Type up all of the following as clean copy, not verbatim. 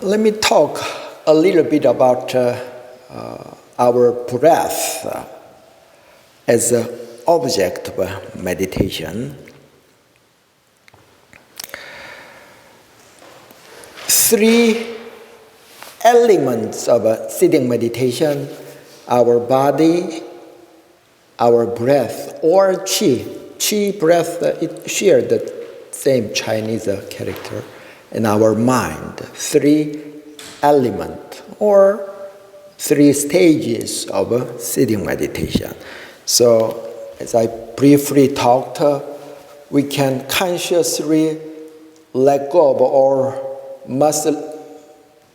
Let me talk a little bit about our breath as an object of meditation. Three elements of a sitting meditation: our body, our breath, or qi. Qi, breath, it shared the same Chinese character. And our mind. Three elements or three stages of a sitting meditation. So, as I briefly talked, we can consciously let go of all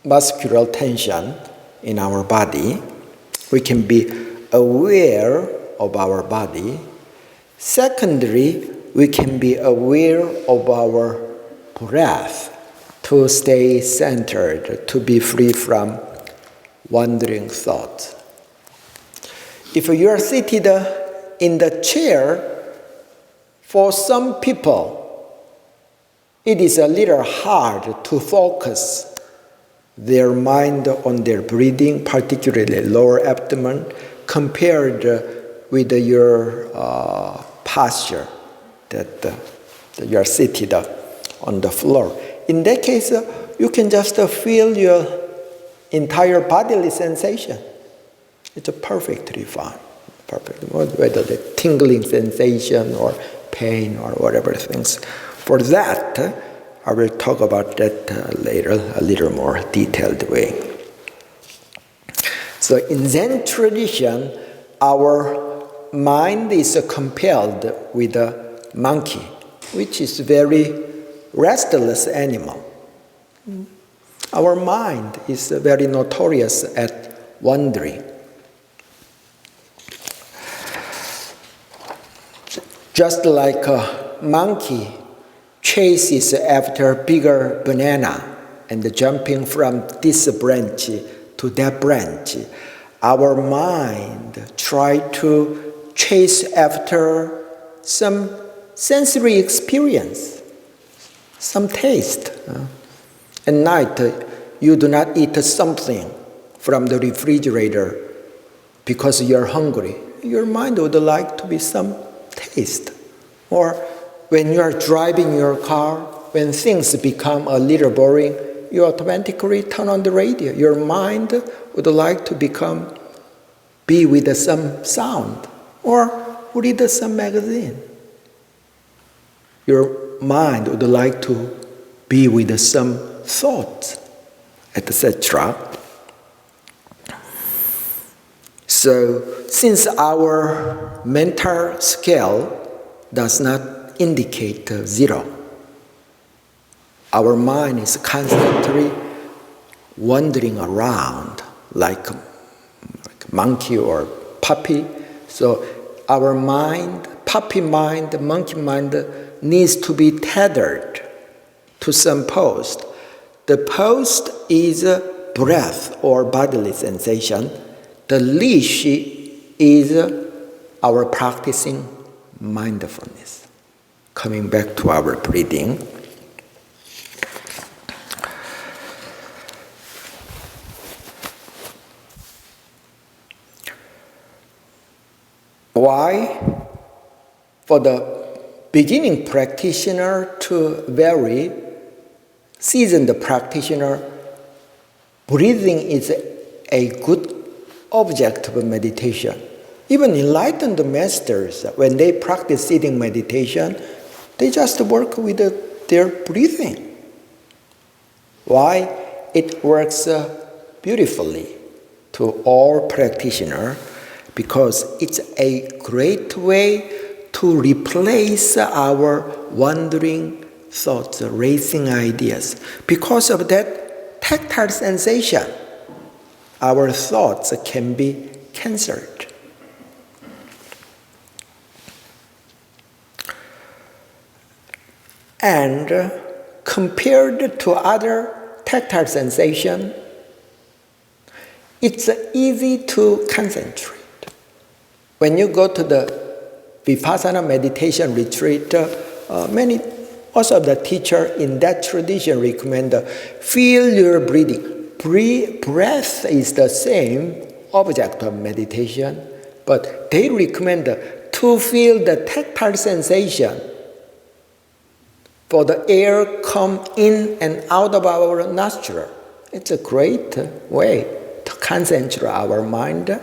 muscular tension in our body. We can be aware of our body. Secondly, we can be aware of our breath to stay centered, to be free from wandering thoughts. If you are seated in the chair, for some people, it is a little hard to focus their mind on their breathing, particularly lower abdomen, compared with your posture that you are seated on the floor. In that case, you can just feel your entire bodily sensation. It's perfectly fine. Perfect. Whether the tingling sensation or pain or whatever things. For that, I will talk about that later, a little more detailed way. So in Zen tradition, our mind is compelled with a monkey, which is very restless animal. Our mind is very notorious at wandering. Just like a monkey chases after bigger banana and jumping from this branch to that branch, our mind tries to chase after some sensory experience, some taste. At night, you do not eat something from the refrigerator because you're hungry. Your mind would like to be some taste. Or when you are driving your car, when things become a little boring, you automatically turn on the radio. Your mind would like to be with some sound or read some magazine. Your mind would like to be with some thoughts, etc. So, since our mental scale does not indicate zero, our mind is constantly wandering around like a monkey or puppy. So, our mind, puppy mind, monkey mind, needs to be tethered to some post. The post is breath or bodily sensation. The leash is our practicing mindfulness. Coming back to our breathing. Why? For the beginning practitioner to very seasoned practitioner, breathing is a good object of meditation. Even enlightened masters, when they practice sitting meditation, they just work with their breathing. Why? It works beautifully to all practitioners because it's a great way to replace our wandering thoughts, racing ideas. Because of that tactile sensation, our thoughts can be cancelled. And compared to other tactile sensation, it's easy to concentrate. When you go to the Vipassana meditation retreat, many Also, the teacher in that tradition recommend feel your breathing. Breath is the same object of meditation, but they recommend to feel the tactile sensation for the air come in and out of our nostril. It's a great way to concentrate our mind.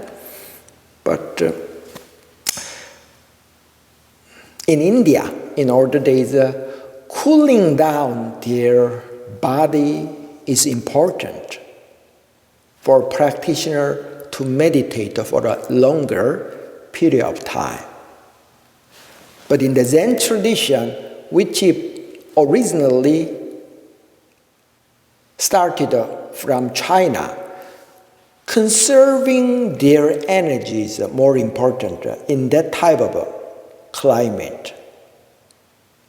But in India, in older days, cooling down their body is important for practitioner to meditate for a longer period of time. But in the Zen tradition, which originally started from China, conserving their energy is more important in that type of climate.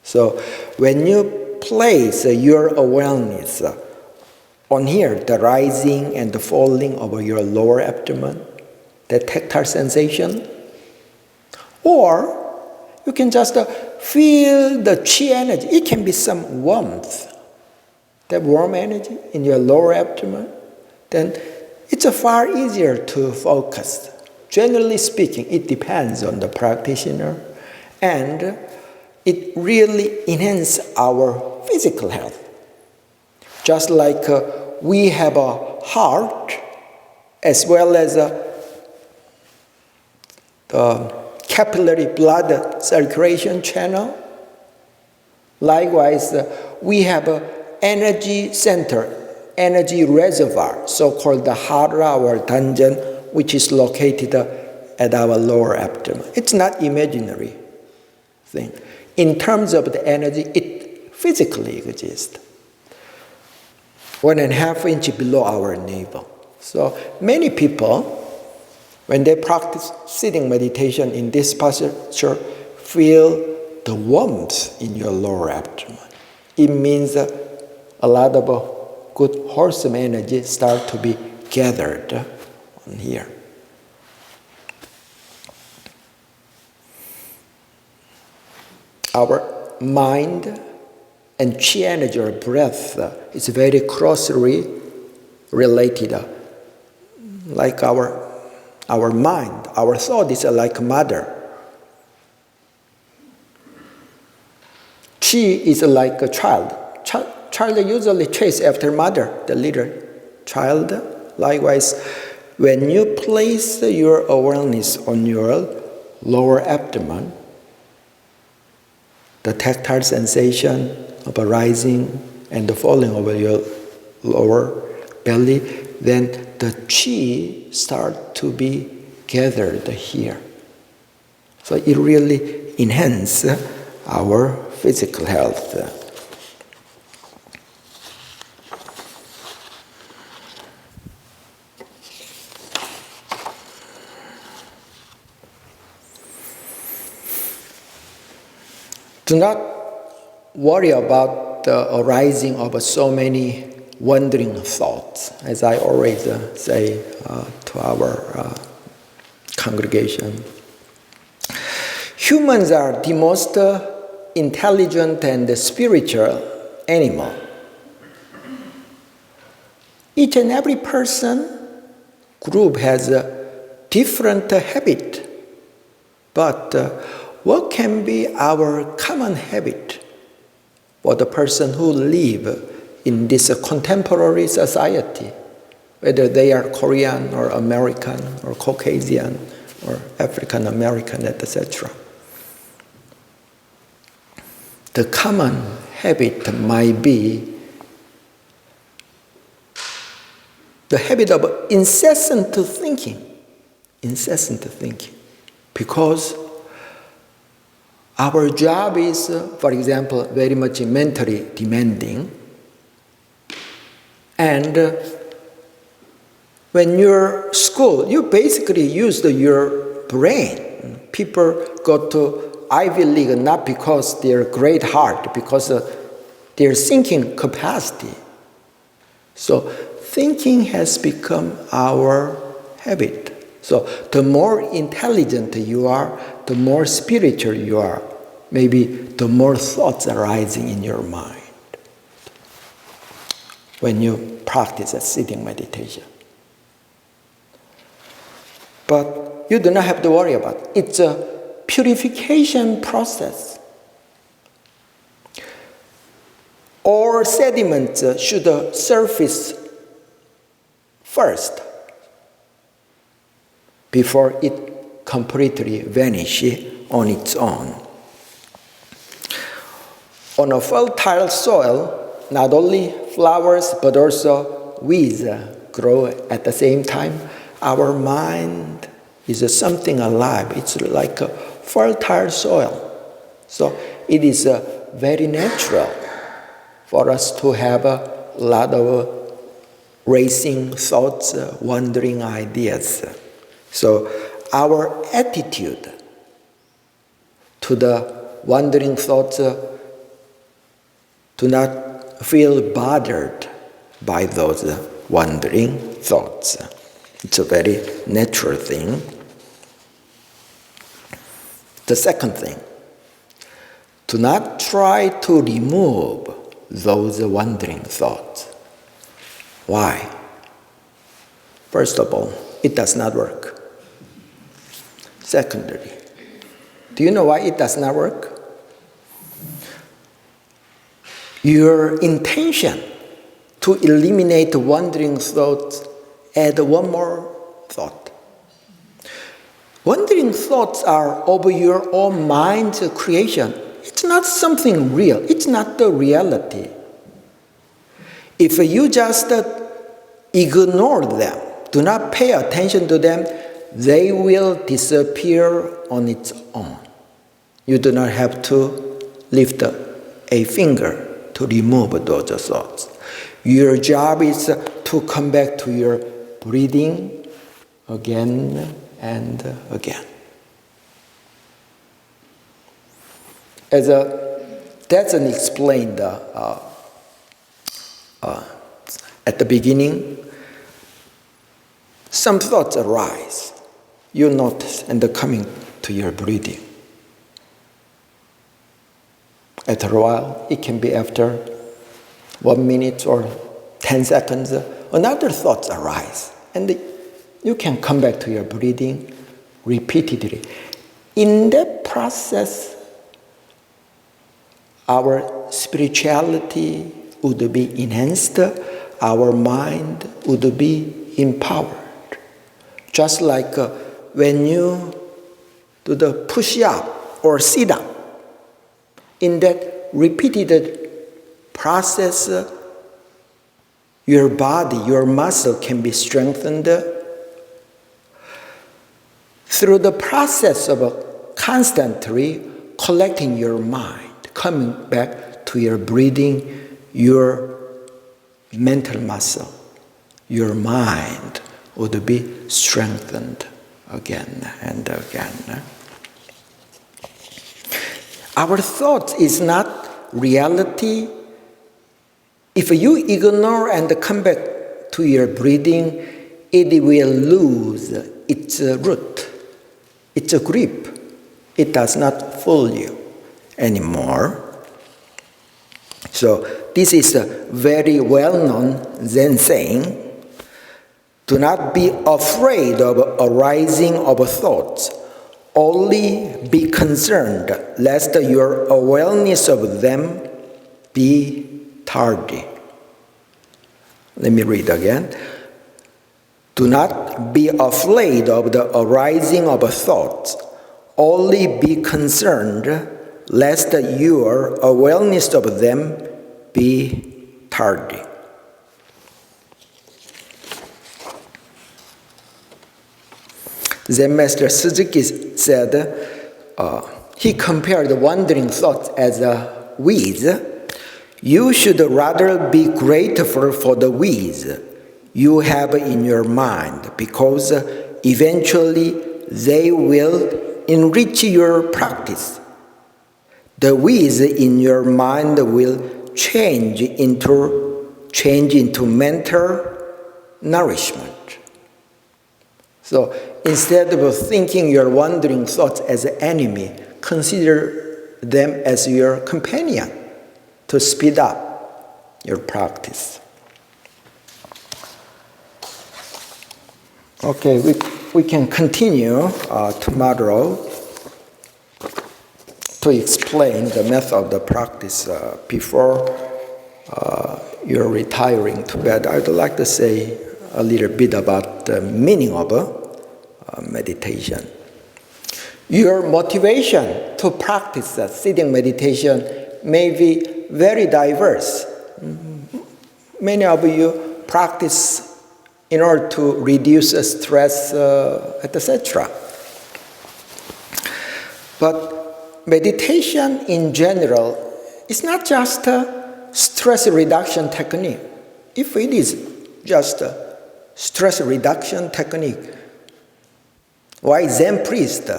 So when you place your awareness on here, the rising and the falling of your lower abdomen, the tactile sensation, or you can just feel the chi energy. It can be some warmth, that warm energy in your lower abdomen. Then it's far easier to focus. Generally speaking, it depends on the practitioner, and it really enhances our physical health. Just like we have a heart as well as the capillary blood circulation channel. Likewise, we have an energy center, energy reservoir, so-called the hara or dungeon, which is located at our lower abdomen. It's not imaginary thing. In terms of the energy, it physically exists. 1.5 inches below our navel. So many people, when they practice sitting meditation in this posture, feel the warmth in your lower abdomen. It means a lot of good wholesome energy start to be gathered on here. Our mind and chi energy or breath is very closely related. Like our mind, our thought is like mother. Chi is like a child. Child usually chase after mother, the little child. Likewise, when you place your awareness on your lower abdomen, the tactile sensation of a rising and the falling over your lower belly, then the chi start to be gathered here. So it really enhances our physical health. Do not worry about the arising of so many wandering thoughts, as I always say to our congregation. Humans are the most intelligent and spiritual animal. Each and every person group has a different habit, but what can be our common habit for the person who live in this contemporary society, whether they are Korean or American or Caucasian or African American, etc. The common habit might be the habit of incessant thinking, because our job is, for example, very much mentally demanding. And when you're school, you basically use your brain. People go to Ivy League not because they're great heart, because their thinking capacity. So thinking has become our habit. So the more intelligent you are, the more spiritual you are. maybe the more thoughts arising in your mind when you practice a sitting meditation. But you do not have to worry about it. It's a purification process. All sediments should surface first before it completely vanishes on its own. On a fertile soil, not only flowers but also weeds grow at the same time. Our mind is something alive. It's like a fertile soil. So it is very natural for us to have a lot of racing thoughts, wandering ideas. So our attitude to the wandering thoughts do not feel bothered by those wandering thoughts. It's a very natural thing. The second thing, do not try to remove those wandering thoughts. Why? First of all, it does not work. Secondly, do you know why it does not work? Your intention to eliminate wandering thoughts, add one more thought. Wandering thoughts are of your own mind's creation. It's not something real. It's not the reality. If you just ignore them, do not pay attention to them, they will disappear on its own. You do not have to lift a finger to remove those thoughts. Your job is to come back to your breathing again and again. That's explained at the beginning. Some thoughts arise. You notice, and they're coming to your breathing. After a while, it can be after 1 minute or 10 seconds, another thoughts arise. And you can come back to your breathing repeatedly. In that process, our spirituality would be enhanced, our mind would be empowered. Just like when you do the push-up or sit-up, in that repeated process, your body, your muscle can be strengthened. Through the process of constantly collecting your mind, coming back to your breathing, your mental muscle, your mind would be strengthened again and again. Our thoughts is not reality. If you ignore and come back to your breathing, it will lose its root, its grip. It does not fool you anymore. So this is a very well-known Zen saying. Do not be afraid of arising of thoughts. Only be concerned lest your awareness of them be tardy. Let me read again. Do not be afraid of the arising of thoughts. Only be concerned lest your awareness of them be tardy. Zen Master Suzuki said he compared wandering thoughts as weeds. You should rather be grateful for the weeds you have in your mind, because eventually they will enrich your practice. The weeds in your mind will change into mental nourishment. So instead of thinking your wandering thoughts as an enemy, consider them as your companion to speed up your practice. Okay, we can continue tomorrow to explain the method of the practice before you're retiring to bed. I'd like to say a little bit about the meaning of meditation. Your motivation to practice sitting meditation may be very diverse. Many of you practice in order to reduce stress, etc. But meditation in general is not just a stress reduction technique. If it is just a stress reduction technique, why Zen priests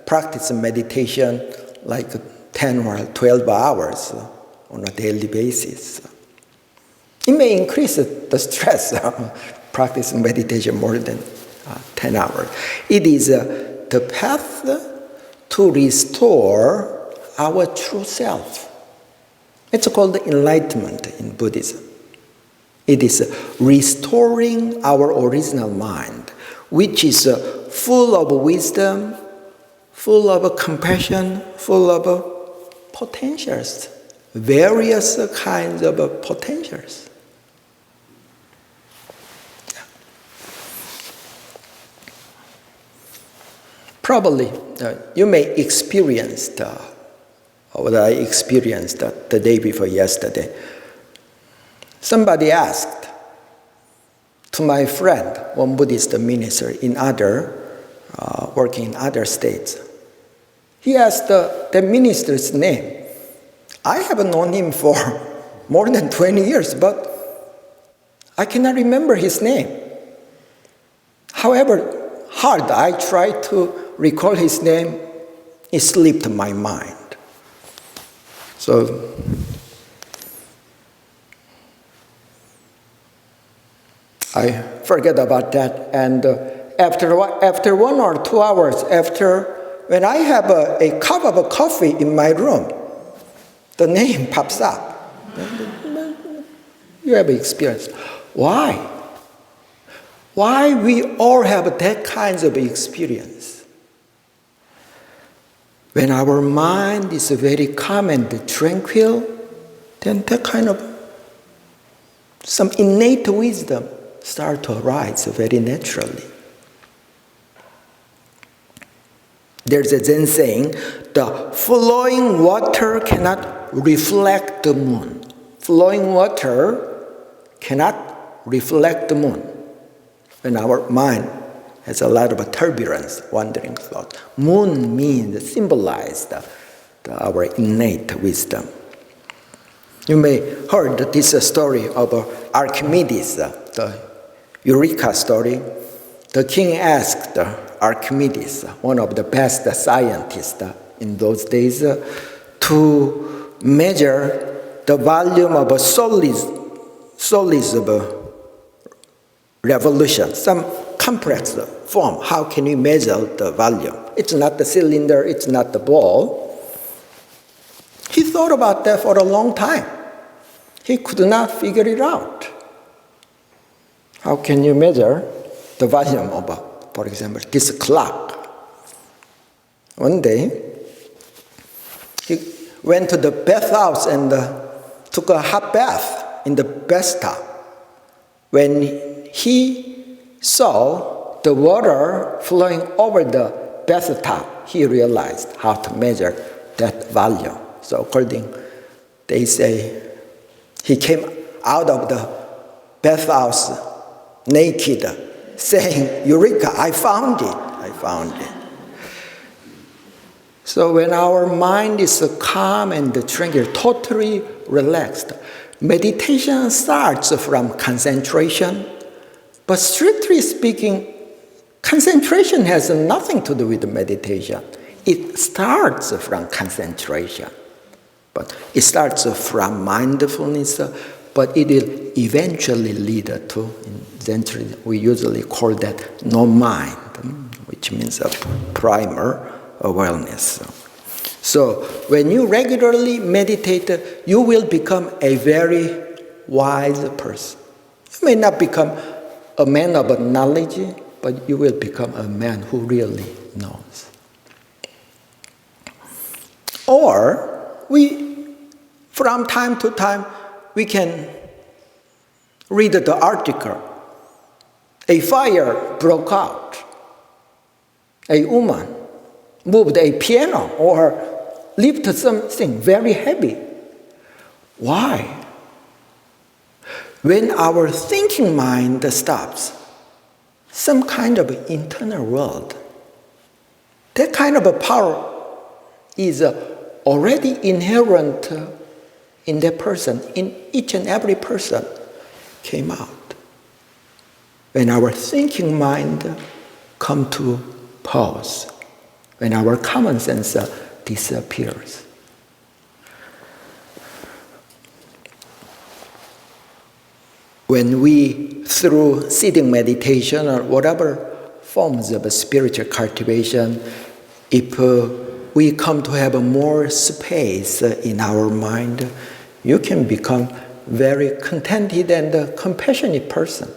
practice meditation like 10 or 12 hours on a daily basis? It may increase the stress, practicing meditation more than 10 hours. It is the path to restore our true self. It's called enlightenment in Buddhism. It is restoring our original mind, which is full of wisdom, full of compassion, full of potentials, various kinds of potentials. Probably you may experience what I experienced the day before yesterday. Somebody asked to my friend, one Buddhist minister working in other states. He asked the minister's name. I have known him for more than 20 years, but I cannot remember his name. However hard I tried to recall his name, it slipped my mind. So I forget about that, and after 1 or 2 hours, when I have a cup of coffee in my room, the name pops up. You have experience. Why? Why we all have that kinds of experience? When our mind is very calm and tranquil, then that kind of some innate wisdom start to arise very naturally. There's a Zen saying, the flowing water cannot reflect the moon. Flowing water cannot reflect the moon. When our mind has a lot of turbulence, wandering thought. Moon symbolized our innate wisdom. You may heard this story of Archimedes, the Eureka story. The king asked Archimedes, one of the best scientists in those days, to measure the volume of a solids of revolution, some complex form. How can we measure the volume? It's not the cylinder, it's not the ball. He thought about that for a long time. He could not figure it out. How can you measure the volume of, for example, this clock? One day, he went to the bathhouse and took a hot bath in the bathtub. When he saw the water flowing over the bathtub, he realized how to measure that volume. So they say, he came out of the bathhouse naked, saying, Eureka, I found it. So when our mind is calm and tranquil, totally relaxed, meditation starts from concentration. But strictly speaking, concentration has nothing to do with meditation. It starts from concentration. But it starts from mindfulness, but it will eventually lead to, in Zen tradition, we usually call that no mind, which means a primal awareness. So when you regularly meditate, you will become a very wise person. You may not become a man of knowledge, but you will become a man who really knows. Or from time to time, we can read the article. A fire broke out. A woman moved a piano or lifted something very heavy. Why? When our thinking mind stops, some kind of internal world, that kind of a power is already inherent in that person, in each and every person, came out. When our thinking mind come to pause, when our common sense disappears. When we, through sitting meditation or whatever forms of spiritual cultivation, if we come to have more space in our mind, you can become very contented and compassionate person.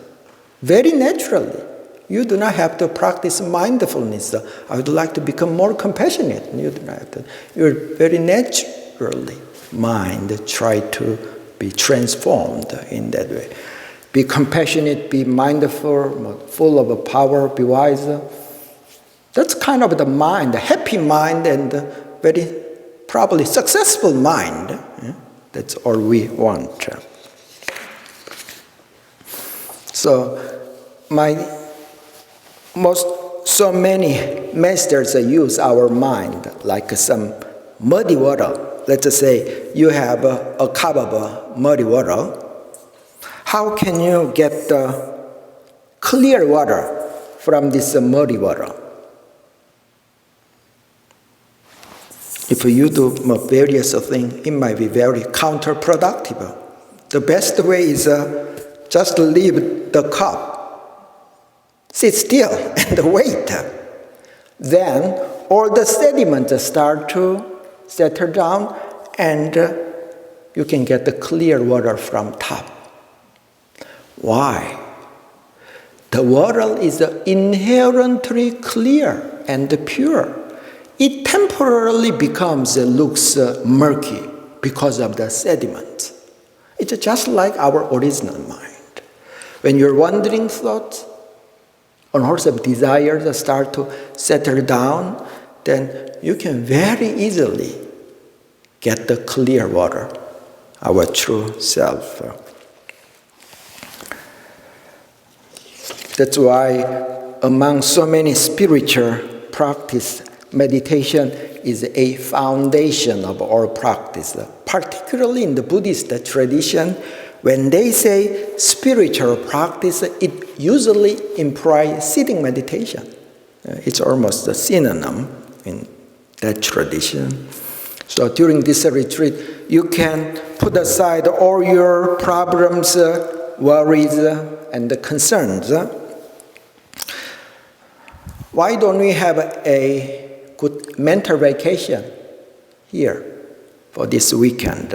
Very naturally. You do not have to practice mindfulness. I would like to become more compassionate. You do not have to. You're very naturally mind try to be transformed in that way. Be compassionate, be mindful, full of power, be wise. That's kind of the mind, the happy mind and very probably successful mind. That's all we want. So so many masters use our mind like some muddy water. Let's say you have a cup of muddy water. How can you get clear water from this muddy water? If you do various things, it might be very counterproductive. The best way is just leave the cup, sit still and wait. Then all the sediments start to settle down and you can get the clear water from top. Why? The water is inherently clear and pure. It temporarily looks murky because of the sediment. It's just like our original mind. When your wandering thoughts, unwholesome desires start to settle down, then you can very easily get the clear water, our true self. That's why among so many spiritual practice, meditation is a foundation of all practice. Particularly in the Buddhist tradition, when they say spiritual practice, it usually implies sitting meditation. It's almost a synonym in that tradition. So during this retreat, you can put aside all your problems, worries, and concerns. Why don't we have a good mental vacation here for this weekend?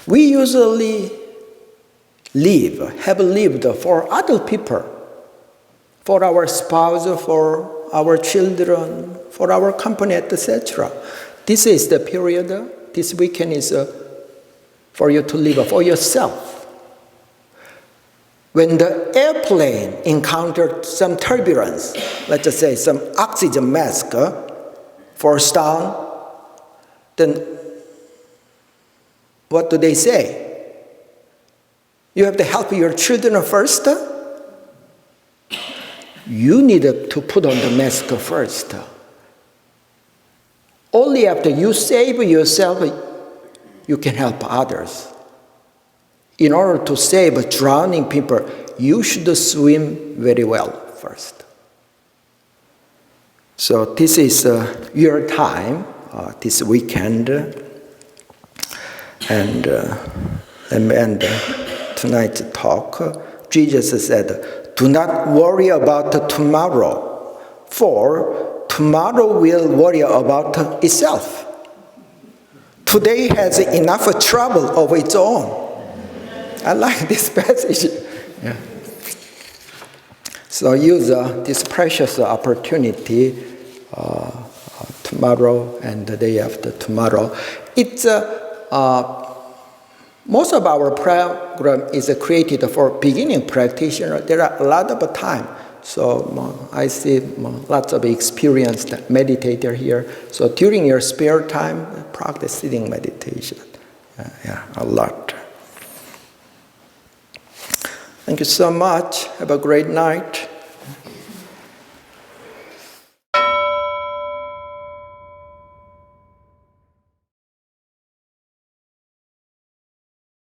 We usually have lived for other people, for our spouse, for our children, for our company, etc. This is the period, this weekend is for you to live for yourself. When the airplane encountered some turbulence, let's just say some oxygen mask falls down, then what do they say? You have to help your children first. You need to put on the mask first. Only after you save yourself, you can help others. In order to save drowning people, you should swim very well first. So this is your time, this weekend. And tonight's talk, Jesus said, do not worry about tomorrow, for tomorrow will worry about itself. today has enough trouble of its own. I like this passage. Yeah. So use this precious opportunity tomorrow and the day after tomorrow. It's most of our program is created for beginning practitioner. There are a lot of time. So I see lots of experienced meditator here. So during your spare time, practice sitting meditation. A lot. Thank you so much. Have a great night.